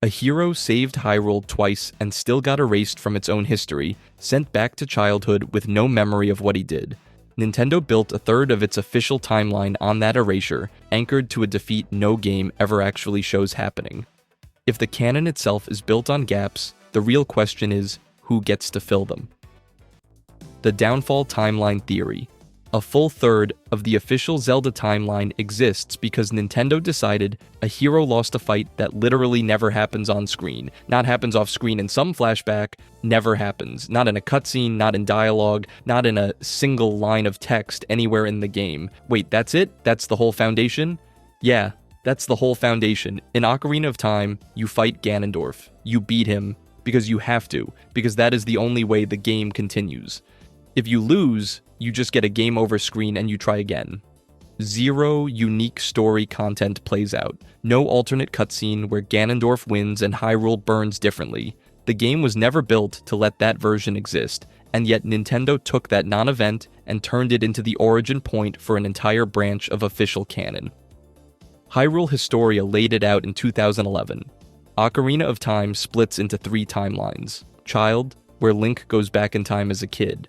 A hero saved Hyrule twice and still got erased from its own history, sent back to childhood with no memory of what he did. Nintendo built a third of its official timeline on that erasure, anchored to a defeat no game ever actually shows happening. If the canon itself is built on gaps, the real question is, who gets to fill them? The downfall timeline theory. A full third of the official Zelda timeline exists because Nintendo decided a hero lost a fight that literally never happens on screen. Not happens off screen in some flashback, never happens. Not in a cutscene, not in dialogue, not in a single line of text anywhere in the game. Wait, that's it? That's the whole foundation? Yeah, that's the whole foundation. In Ocarina of Time, you fight Ganondorf. You beat him because you have to, because that is the only way the game continues. If you lose, you just get a game over screen and you try again. Zero unique story content plays out. No alternate cutscene where Ganondorf wins and Hyrule burns differently. The game was never built to let that version exist, and yet Nintendo took that non-event and turned it into the origin point for an entire branch of official canon. Hyrule Historia laid it out in 2011. Ocarina of Time splits into 3 timelines. Child, where Link goes back in time as a kid.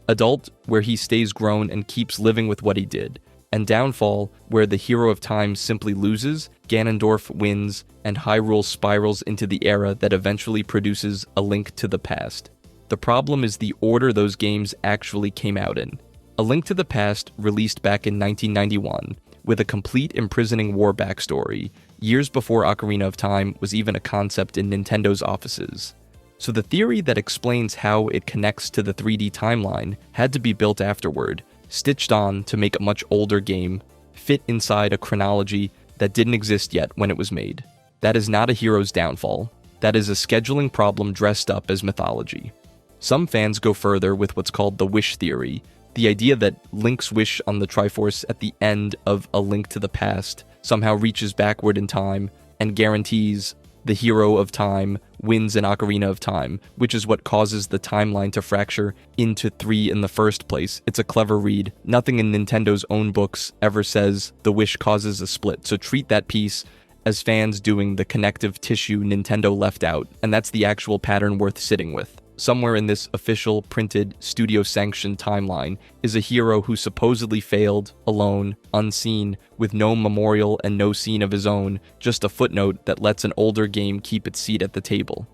Adult, where he stays grown and keeps living with what he did. And Downfall, where the hero of time simply loses, Ganondorf wins, and Hyrule spirals into the era that eventually produces A Link to the Past. The problem is the order those games actually came out in. A Link to the Past released back in 1991, with a complete imprisoning war backstory, years before Ocarina of Time was even a concept in Nintendo's offices. So the theory that explains how it connects to the 3D timeline had to be built afterward, stitched on to make a much older game fit inside a chronology that didn't exist yet when it was made. That is not a hero's downfall. That is a scheduling problem dressed up as mythology. Some fans go further with what's called the wish theory, the idea that Link's wish on the Triforce at the end of A Link to the Past somehow reaches backward in time and guarantees the hero of time wins an Ocarina of Time, which is what causes the timeline to fracture into 3 in the first place. It's a clever read. Nothing in Nintendo's own books ever says the wish causes a split, so treat that piece as fans doing the connective tissue Nintendo left out, and that's the actual pattern worth sitting with. Somewhere in this official, printed, studio-sanctioned timeline is a hero who supposedly failed, alone, unseen, with no memorial and no scene of his own, just a footnote that lets an older game keep its seat at the table.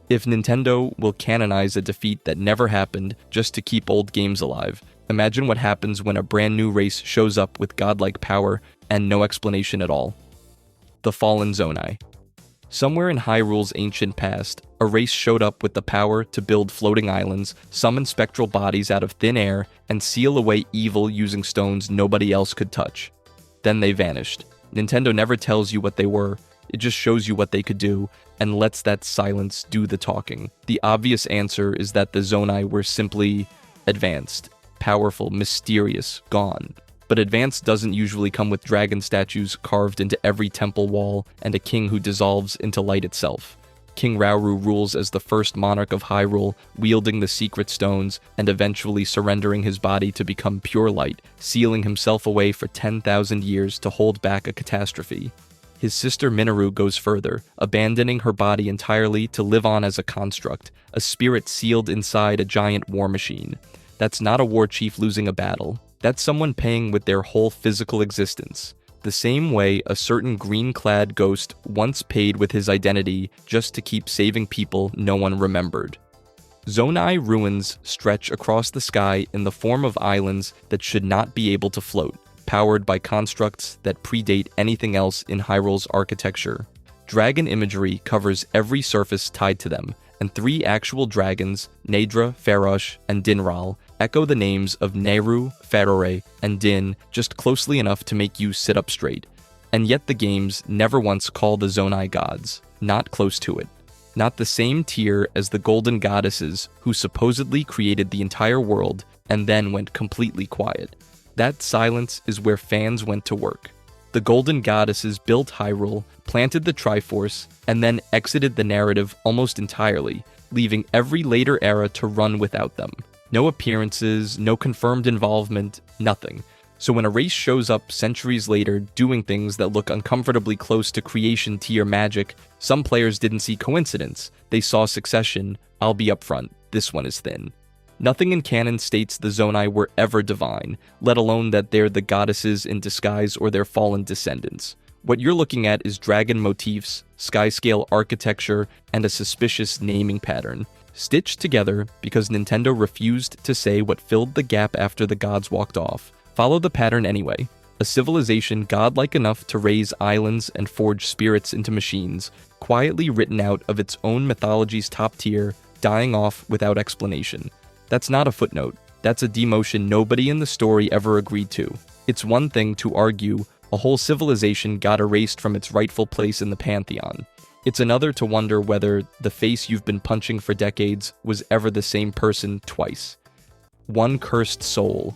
If Nintendo will canonize a defeat that never happened just to keep old games alive, imagine what happens when a brand new race shows up with godlike power and no explanation at all. The Fallen Zonai. Somewhere in Hyrule's ancient past, a race showed up with the power to build floating islands, summon spectral bodies out of thin air, and seal away evil using stones nobody else could touch. Then they vanished. Nintendo never tells you what they were, it just shows you what they could do, and lets that silence do the talking. The obvious answer is that the Zonai were simply advanced, powerful, mysterious, gone. But advanced doesn't usually come with dragon statues carved into every temple wall and a king who dissolves into light itself. King Rauru rules as the first monarch of Hyrule, wielding the secret stones and eventually surrendering his body to become pure light, sealing himself away for 10,000 years to hold back a catastrophe. His sister Minoru goes further, abandoning her body entirely to live on as a construct, a spirit sealed inside a giant war machine. That's not a war chief losing a battle. That's someone paying with their whole physical existence. The same way a certain green-clad ghost once paid with his identity just to keep saving people no one remembered. Zonai ruins stretch across the sky in the form of islands that should not be able to float, powered by constructs that predate anything else in Hyrule's architecture. Dragon imagery covers every surface tied to them, and 3 actual dragons, Naedra, Farosh, and Dinral, echo the names of Nehru, Farore, and Din just closely enough to make you sit up straight. And yet the games never once call the Zonai gods, not close to it. Not the same tier as the golden goddesses who supposedly created the entire world and then went completely quiet. That silence is where fans went to work. The golden goddesses built Hyrule, planted the Triforce, and then exited the narrative almost entirely, leaving every later era to run without them. No appearances, no confirmed involvement, nothing. So when a race shows up centuries later doing things that look uncomfortably close to creation tier magic, some players didn't see coincidence. They saw succession. I'll be upfront, this one is thin. Nothing in canon states the Zonai were ever divine, let alone that they're the goddesses in disguise or their fallen descendants. What you're looking at is dragon motifs, sky-scale architecture, and a suspicious naming pattern, stitched together because Nintendo refused to say what filled the gap after the gods walked off. Follow the pattern anyway. A civilization godlike enough to raise islands and forge spirits into machines, quietly written out of its own mythology's top tier, dying off without explanation. That's not a footnote. That's a demotion nobody in the story ever agreed to. It's one thing to argue a whole civilization got erased from its rightful place in the pantheon. It's another to wonder whether the face you've been punching for decades was ever the same person twice. One cursed soul.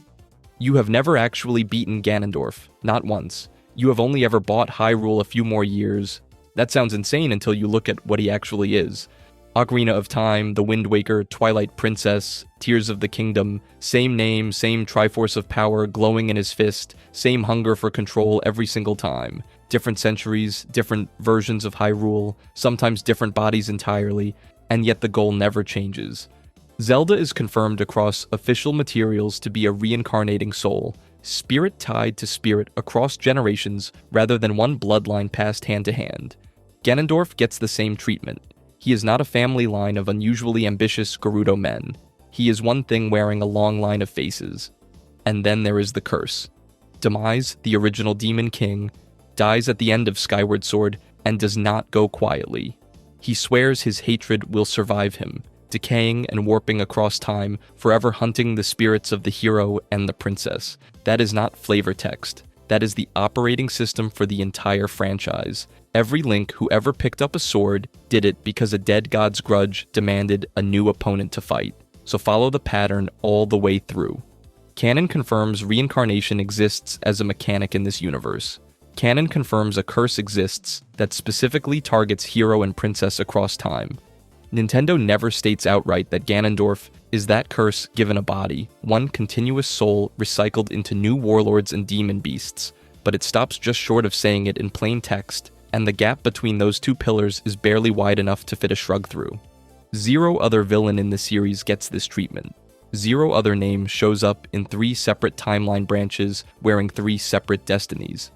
You have never actually beaten Ganondorf, not once. You have only ever bought Hyrule a few more years. That sounds insane until you look at what he actually is. Ocarina of Time, The Wind Waker, Twilight Princess, Tears of the Kingdom, same name, same Triforce of Power glowing in his fist, same hunger for control every single time. Different centuries, different versions of Hyrule, sometimes different bodies entirely, and yet the goal never changes. Zelda is confirmed across official materials to be a reincarnating soul, spirit tied to spirit across generations rather than one bloodline passed hand to hand. Ganondorf gets the same treatment. He is not a family line of unusually ambitious Gerudo men. He is one thing wearing a long line of faces. And then there is the curse. Demise, the original Demon King, dies at the end of Skyward Sword and does not go quietly. He swears his hatred will survive him, decaying and warping across time, forever hunting the spirits of the hero and the princess. That is not flavor text. That is the operating system for the entire franchise. Every Link who ever picked up a sword did it because a dead god's grudge demanded a new opponent to fight. So follow the pattern all the way through. Canon confirms reincarnation exists as a mechanic in this universe. Canon confirms a curse exists that specifically targets hero and princess across time. Nintendo never states outright that Ganondorf is that curse given a body, one continuous soul recycled into new warlords and demon beasts, but it stops just short of saying it in plain text, and the gap between those two pillars is barely wide enough to fit a shrug through. Zero other villain in the series gets this treatment. Zero other name shows up in 3 separate timeline branches wearing 3 separate destinies.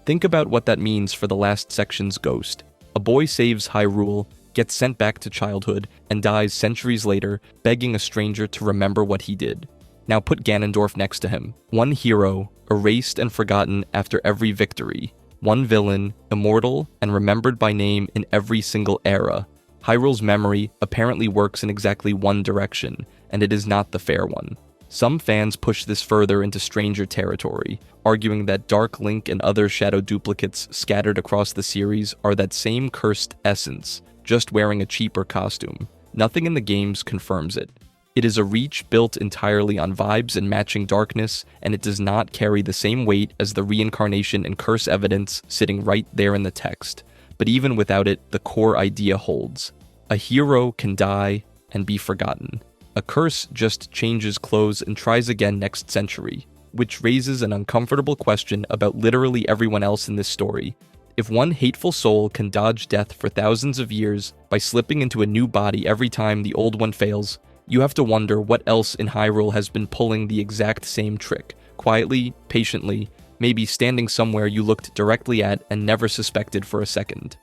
Think about what that means for the last section's ghost. A boy saves Hyrule, gets sent back to childhood, and dies centuries later, begging a stranger to remember what he did. Now put Ganondorf next to him. One hero, erased and forgotten after every victory. One villain, immortal and remembered by name in every single era. Hyrule's memory apparently works in exactly one direction, and it is not the fair one. Some fans push this further into stranger territory, arguing that Dark Link and other shadow duplicates scattered across the series are that same cursed essence, just wearing a cheaper costume. Nothing in the games confirms it. It is a reach built entirely on vibes and matching darkness, and it does not carry the same weight as the reincarnation and curse evidence sitting right there in the text. But even without it, the core idea holds. A hero can die and be forgotten. A curse just changes clothes and tries again next century, which raises an uncomfortable question about literally everyone else in this story. If one hateful soul can dodge death for thousands of years by slipping into a new body every time the old one fails, you have to wonder what else in Hyrule has been pulling the exact same trick, quietly, patiently, maybe standing somewhere you looked directly at and never suspected for a second.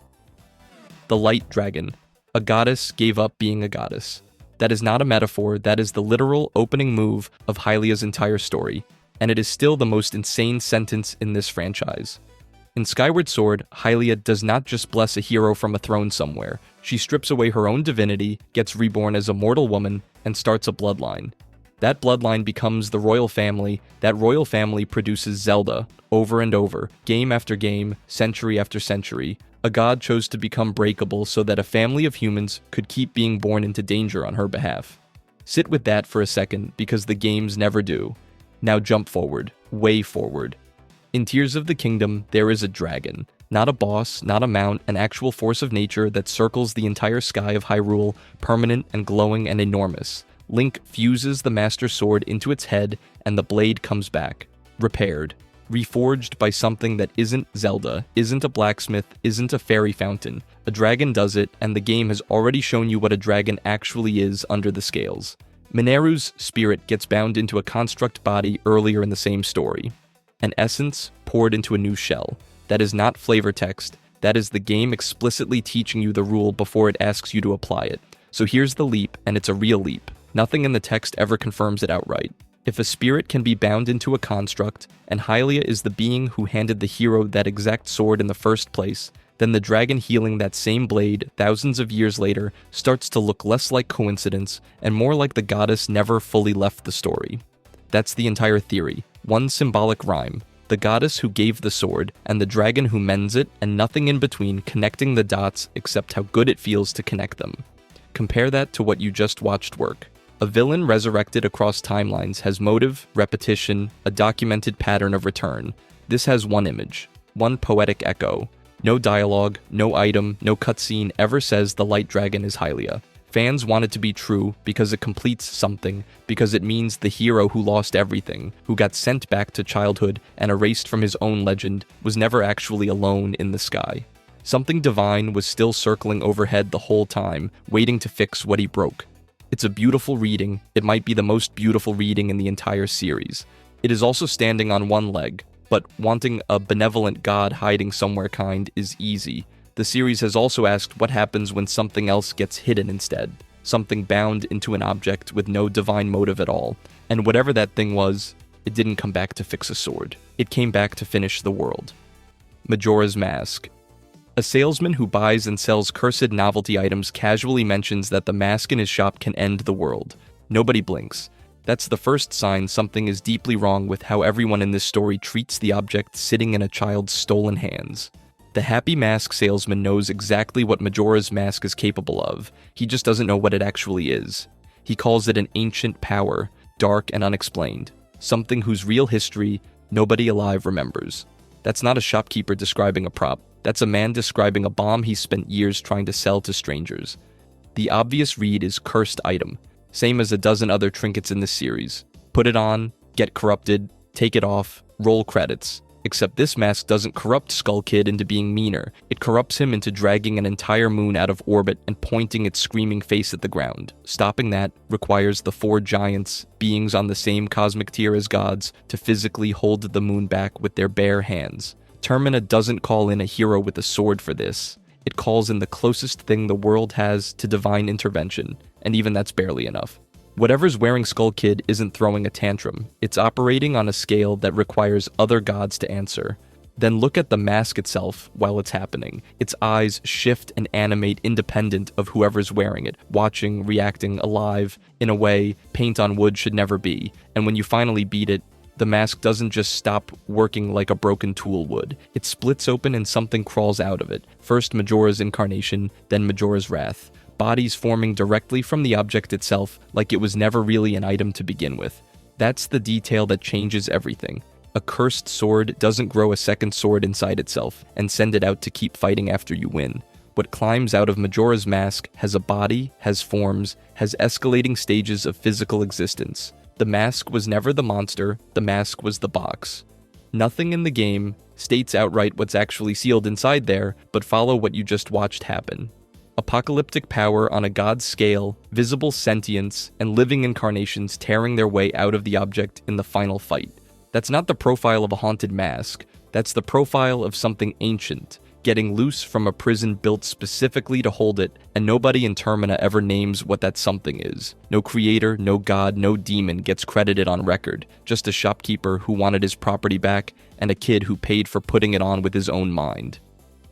The Light Dragon. A goddess gave up being a goddess. That is not a metaphor, that is the literal opening move of Hylia's entire story, and it is still the most insane sentence in this franchise. In Skyward Sword, Hylia does not just bless a hero from a throne somewhere. She strips away her own divinity, gets reborn as a mortal woman, and starts a bloodline. That bloodline becomes the royal family. That royal family produces Zelda, over and over, game after game, century after century. A god chose to become breakable so that a family of humans could keep being born into danger on her behalf. Sit with that for a second, because the games never do. Now jump forward, way forward. In Tears of the Kingdom, there is a dragon. Not a boss, not a mount, an actual force of nature that circles the entire sky of Hyrule, permanent and glowing and enormous. Link fuses the Master Sword into its head, and the blade comes back. repaired, reforged by something that isn't Zelda, isn't a blacksmith, isn't a fairy fountain. A dragon does it, and the game has already shown you what a dragon actually is under the scales. Mineru's spirit gets bound into a construct body earlier in the same story. An essence poured into a new shell. That is not flavor text, that is the game explicitly teaching you the rule before it asks you to apply it. So here's the leap, and it's a real leap. Nothing in the text ever confirms it outright. If a spirit can be bound into a construct, and Hylia is the being who handed the hero that exact sword in the first place, then the dragon healing that same blade thousands of years later starts to look less like coincidence and more like the goddess never fully left the story. That's the entire theory. One symbolic rhyme. The goddess who gave the sword, and the dragon who mends it, and nothing in between connecting the dots except how good it feels to connect them. Compare that to what you just watched work. A villain resurrected across timelines has motive, repetition, a documented pattern of return. This has one image, one poetic echo. No dialogue, no item, no cutscene ever says the light dragon is Hylia. Fans want it to be true because it completes something, because it means the hero who lost everything, who got sent back to childhood and erased from his own legend, was never actually alone in the sky. Something divine was still circling overhead the whole time, waiting to fix what he broke. It's a beautiful reading. It might be the most beautiful reading in the entire series. It is also standing on one leg, but wanting a benevolent god hiding somewhere kind is easy. The series has also asked what happens when something else gets hidden instead, something bound into an object with no divine motive at all, and whatever that thing was, it didn't come back to fix a sword. It came back to finish the world. Majora's Mask. A salesman who buys and sells cursed novelty items casually mentions that the mask in his shop can end the world. Nobody blinks. That's the first sign something is deeply wrong with how everyone in this story treats the object sitting in a child's stolen hands. The happy mask salesman knows exactly what Majora's Mask is capable of. He just doesn't know what it actually is. He calls it an ancient power, dark and unexplained. Something whose real history nobody alive remembers. That's not a shopkeeper describing a prop. That's a man describing a bomb he spent years trying to sell to strangers. The obvious read is cursed item, same as a dozen other trinkets in this series. Put it on, get corrupted, take it off, roll credits. Except this mask doesn't corrupt Skull Kid into being meaner. It corrupts him into dragging an entire moon out of orbit and pointing its screaming face at the ground. Stopping that requires the four giants, beings on the same cosmic tier as gods, to physically hold the moon back with their bare hands. Termina doesn't call in a hero with a sword for this. It calls in the closest thing the world has to divine intervention, and even that's barely enough. Whatever's wearing Skull Kid isn't throwing a tantrum. It's operating on a scale that requires other gods to answer. Then look at the mask itself while it's happening. Its eyes shift and animate independent of whoever's wearing it, watching, reacting, alive, in a way paint on wood should never be. And when you finally beat it, the mask doesn't just stop working like a broken tool would. It splits open and something crawls out of it. First Majora's incarnation, then Majora's wrath. Bodies forming directly from the object itself, like it was never really an item to begin with. That's the detail that changes everything. A cursed sword doesn't grow a second sword inside itself and send it out to keep fighting after you win. What climbs out of Majora's Mask has a body, has forms, has escalating stages of physical existence. The mask was never the monster, the mask was the box. Nothing in the game states outright what's actually sealed inside there, but follow what you just watched happen. Apocalyptic power on a god's scale, visible sentience, and living incarnations tearing their way out of the object in the final fight. That's not the profile of a haunted mask, that's the profile of something ancient, getting loose from a prison built specifically to hold it, and nobody in Termina ever names what that something is. No creator, no god, no demon gets credited on record, just a shopkeeper who wanted his property back, and a kid who paid for putting it on with his own mind.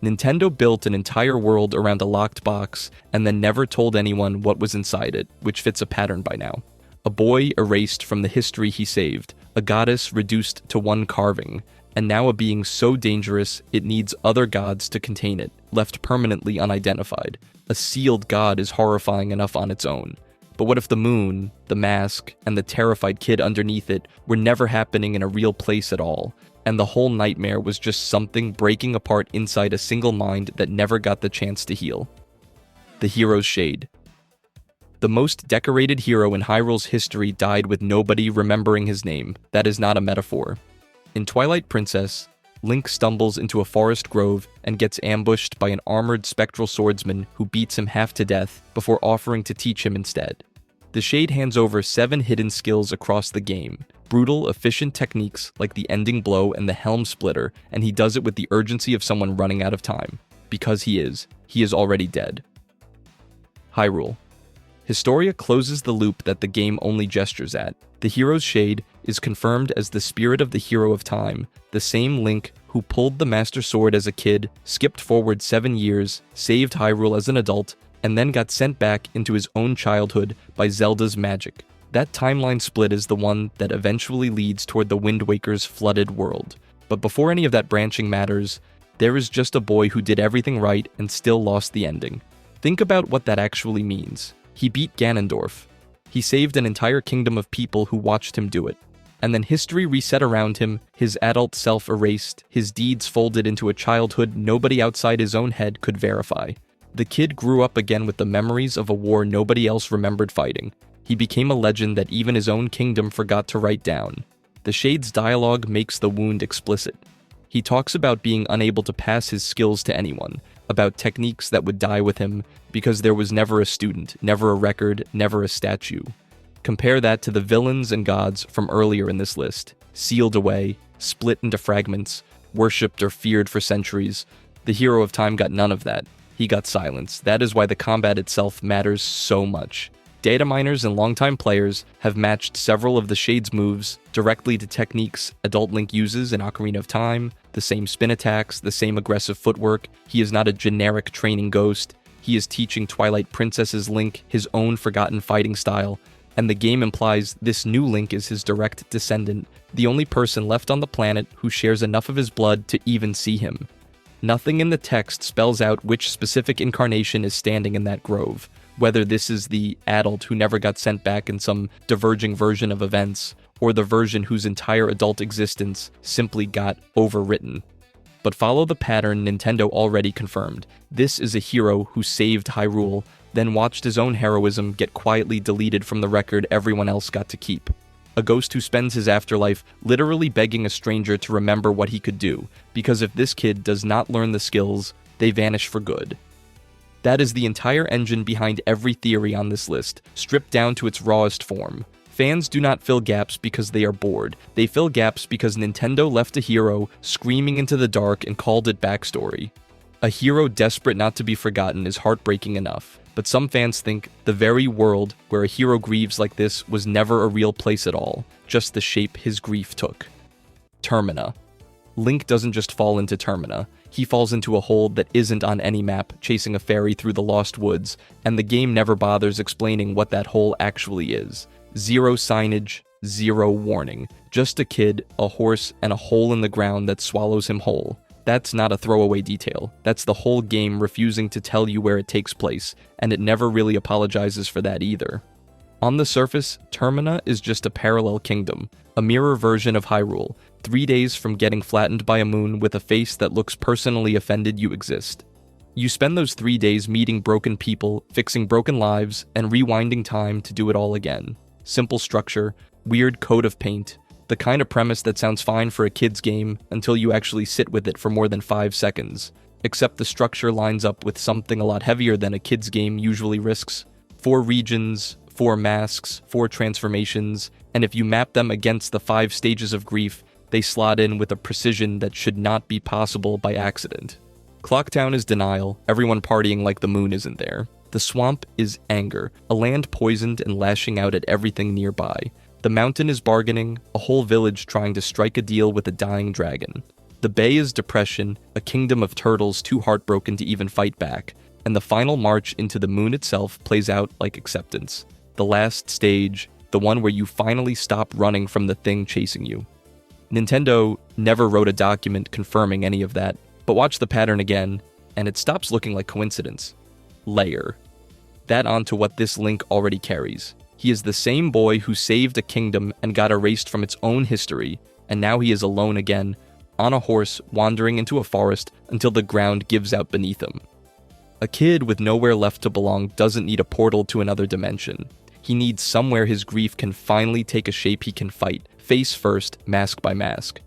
Nintendo built an entire world around a locked box, and then never told anyone what was inside it, which fits a pattern by now. A boy erased from the history he saved, a goddess reduced to one carving, and now a being so dangerous it needs other gods to contain it, left permanently unidentified. A sealed god is horrifying enough on its own. But what if the moon, the mask, and the terrified kid underneath it were never happening in a real place at all, and the whole nightmare was just something breaking apart inside a single mind that never got the chance to heal? The hero's shade. The most decorated hero in Hyrule's history died with nobody remembering his name. That is not a metaphor. In Twilight Princess, Link stumbles into a forest grove and gets ambushed by an armored spectral swordsman who beats him half to death before offering to teach him instead. The Shade hands over 7 hidden skills across the game, brutal, efficient techniques like the ending blow and the helm splitter, and he does it with the urgency of someone running out of time. Because he is already dead. Hyrule. Historia closes the loop that the game only gestures at. The hero's Shade is confirmed as the spirit of the hero of time, the same Link who pulled the Master Sword as a kid, skipped forward 7 years, saved Hyrule as an adult, and then got sent back into his own childhood by Zelda's magic. That timeline split is the one that eventually leads toward the Wind Waker's flooded world. But before any of that branching matters, there is just a boy who did everything right and still lost the ending. Think about what that actually means. He beat Ganondorf. He saved an entire kingdom of people who watched him do it. And then history reset around him, his adult self erased, his deeds folded into a childhood nobody outside his own head could verify. The kid grew up again with the memories of a war nobody else remembered fighting. He became a legend that even his own kingdom forgot to write down. The Shade's dialogue makes the wound explicit. He talks about being unable to pass his skills to anyone, about techniques that would die with him because there was never a student, never a record, never a statue. Compare that to the villains and gods from earlier in this list, sealed away, split into fragments, worshipped or feared for centuries. The hero of time got none of that. He got silence. That is why the combat itself matters so much. Data miners and longtime players have matched several of the Shade's moves directly to techniques adult Link uses in Ocarina of Time, the same spin attacks, the same aggressive footwork. He is not a generic training ghost. He is teaching Twilight Princess's Link his own forgotten fighting style, and the game implies this new Link is his direct descendant, the only person left on the planet who shares enough of his blood to even see him. Nothing in the text spells out which specific incarnation is standing in that grove, whether this is the adult who never got sent back in some diverging version of events, or the version whose entire adult existence simply got overwritten. But follow the pattern Nintendo already confirmed. This is a hero who saved Hyrule, then watched his own heroism get quietly deleted from the record everyone else got to keep. A ghost who spends his afterlife literally begging a stranger to remember what he could do, because if this kid does not learn the skills, they vanish for good. That is the entire engine behind every theory on this list, stripped down to its rawest form. Fans do not fill gaps because they are bored. They fill gaps because Nintendo left a hero screaming into the dark and called it backstory. A hero desperate not to be forgotten is heartbreaking enough, but some fans think the very world where a hero grieves like this was never a real place at all, just the shape his grief took. Termina. Link doesn't just fall into Termina. He falls into a hole that isn't on any map, chasing a fairy through the Lost Woods, and the game never bothers explaining what that hole actually is. Zero signage, zero warning. Just a kid, a horse, and a hole in the ground that swallows him whole. That's not a throwaway detail. That's the whole game refusing to tell you where it takes place, and it never really apologizes for that either. On the surface, Termina is just a parallel kingdom, a mirror version of Hyrule, 3 days from getting flattened by a moon with a face that looks personally offended you exist. You spend those 3 days meeting broken people, fixing broken lives, and rewinding time to do it all again. Simple structure, weird coat of paint, the kind of premise that sounds fine for a kid's game until you actually sit with it for more than 5 seconds. Except the structure lines up with something a lot heavier than a kid's game usually risks. 4 regions, 4 masks, 4 transformations, and if you map them against the 5 stages of grief, they slot in with a precision that should not be possible by accident. Clocktown is denial, everyone partying like the moon isn't there. The swamp is anger, a land poisoned and lashing out at everything nearby. The mountain is bargaining, a whole village trying to strike a deal with a dying dragon. The bay is depression, a kingdom of turtles too heartbroken to even fight back. And the final march into the moon itself plays out like acceptance. The last stage, the one where you finally stop running from the thing chasing you. Nintendo never wrote a document confirming any of that, but watch the pattern again, and it stops looking like coincidence. Layer. That onto what this Link already carries. He is the same boy who saved a kingdom and got erased from its own history, and now he is alone again, on a horse wandering into a forest until the ground gives out beneath him. A kid with nowhere left to belong doesn't need a portal to another dimension. He needs somewhere his grief can finally take a shape he can fight, face first, mask by mask.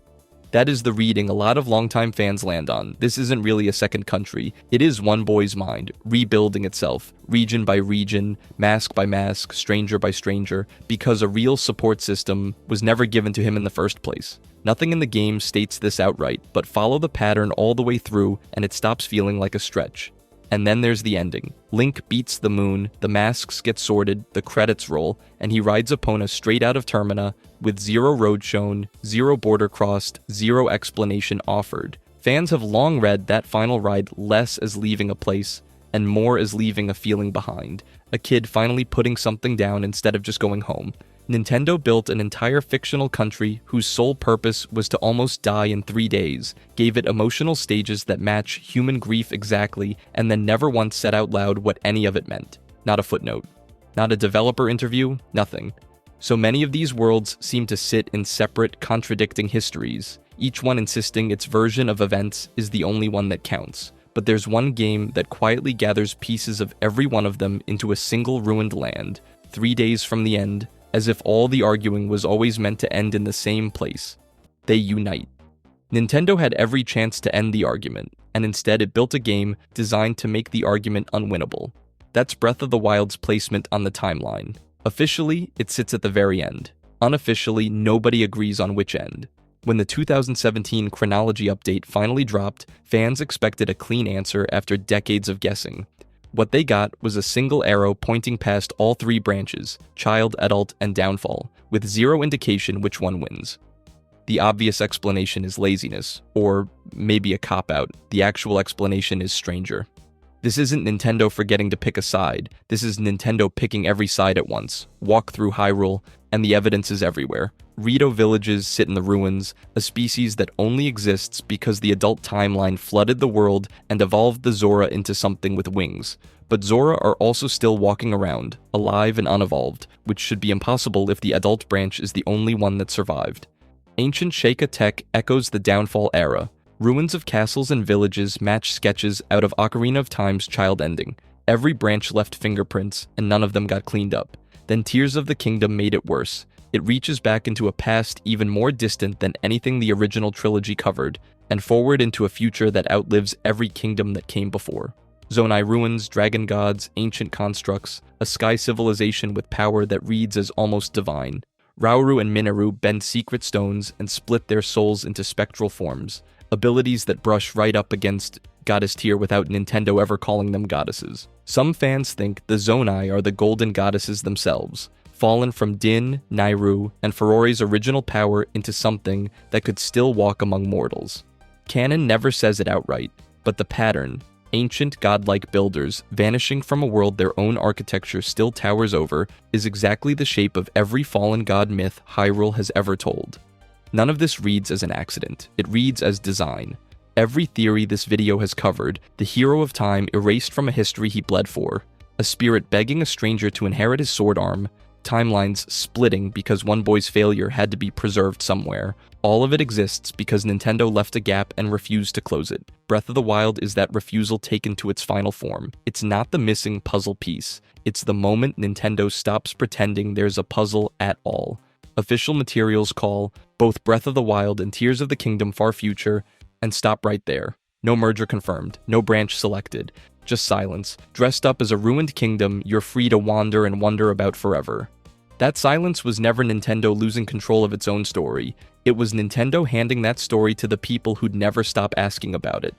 That is the reading a lot of longtime fans land on. This isn't really a second country. It is one boy's mind, rebuilding itself, region by region, mask by mask, stranger by stranger, because a real support system was never given to him in the first place. Nothing in the game states this outright, but follow the pattern all the way through and it stops feeling like a stretch. And then there's the ending. Link beats the moon, the masks get sorted, the credits roll, and he rides Epona straight out of Termina with zero road shown, zero border crossed, zero explanation offered. Fans have long read that final ride less as leaving a place and more as leaving a feeling behind. A kid finally putting something down instead of just going home. Nintendo built an entire fictional country whose sole purpose was to almost die in 3 days, gave it emotional stages that match human grief exactly, and then never once said out loud what any of it meant. Not a footnote. Not a developer interview, nothing. So many of these worlds seem to sit in separate, contradicting histories, each one insisting its version of events is the only one that counts. But there's one game that quietly gathers pieces of every one of them into a single ruined land, 3 days from the end, as if all the arguing was always meant to end in the same place. They unite. Nintendo had every chance to end the argument, and instead it built a game designed to make the argument unwinnable. That's Breath of the Wild's placement on the timeline. Officially, it sits at the very end. Unofficially, nobody agrees on which end. When the 2017 chronology update finally dropped, fans expected a clean answer after decades of guessing. What they got was a single arrow pointing past all 3 branches, child, adult, and downfall, with zero indication which one wins. The obvious explanation is laziness, or maybe a cop-out. The actual explanation is stranger. This isn't Nintendo forgetting to pick a side, this is Nintendo picking every side at once. Walk through Hyrule, and the evidence is everywhere. Rito villages sit in the ruins, a species that only exists because the adult timeline flooded the world and evolved the Zora into something with wings. But Zora are also still walking around, alive and unevolved, which should be impossible if the adult branch is the only one that survived. Ancient Sheikah tech echoes the Downfall era. Ruins of castles and villages match sketches out of Ocarina of Time's child ending. Every branch left fingerprints, and none of them got cleaned up. Then Tears of the Kingdom made it worse. It reaches back into a past even more distant than anything the original trilogy covered, and forward into a future that outlives every kingdom that came before. Zonai ruins, dragon gods, ancient constructs, a sky civilization with power that reads as almost divine. Rauru and Mineru bend secret stones and split their souls into spectral forms, abilities that brush right up against goddess tier without Nintendo ever calling them goddesses. Some fans think the Zonai are the golden goddesses themselves, fallen from Din, Nairu, and Ferori's original power into something that could still walk among mortals. Canon never says it outright, but the pattern, ancient godlike builders vanishing from a world their own architecture still towers over, is exactly the shape of every fallen god myth Hyrule has ever told. None of this reads as an accident, it reads as design. Every theory this video has covered, the hero of time erased from a history he bled for, a spirit begging a stranger to inherit his sword arm, timelines splitting because one boy's failure had to be preserved somewhere. All of it exists because Nintendo left a gap and refused to close it. Breath of the Wild is that refusal taken to its final form. It's not the missing puzzle piece. It's the moment Nintendo stops pretending there's a puzzle at all. Official materials call both Breath of the Wild and Tears of the Kingdom Far Future, and stop right there. No merger confirmed, no branch selected, just silence. Dressed up as a ruined kingdom, you're free to wander and wonder about forever. That silence was never Nintendo losing control of its own story. It was Nintendo handing that story to the people who'd never stop asking about it.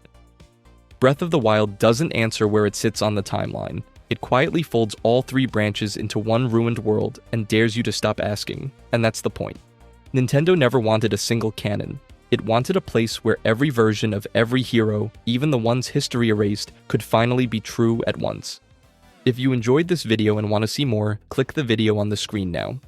Breath of the Wild doesn't answer where it sits on the timeline. It quietly folds all 3 branches into one ruined world and dares you to stop asking, and that's the point. Nintendo never wanted a single canon. It wanted a place where every version of every hero, even the ones history erased, could finally be true at once. If you enjoyed this video and want to see more, click the video on the screen now.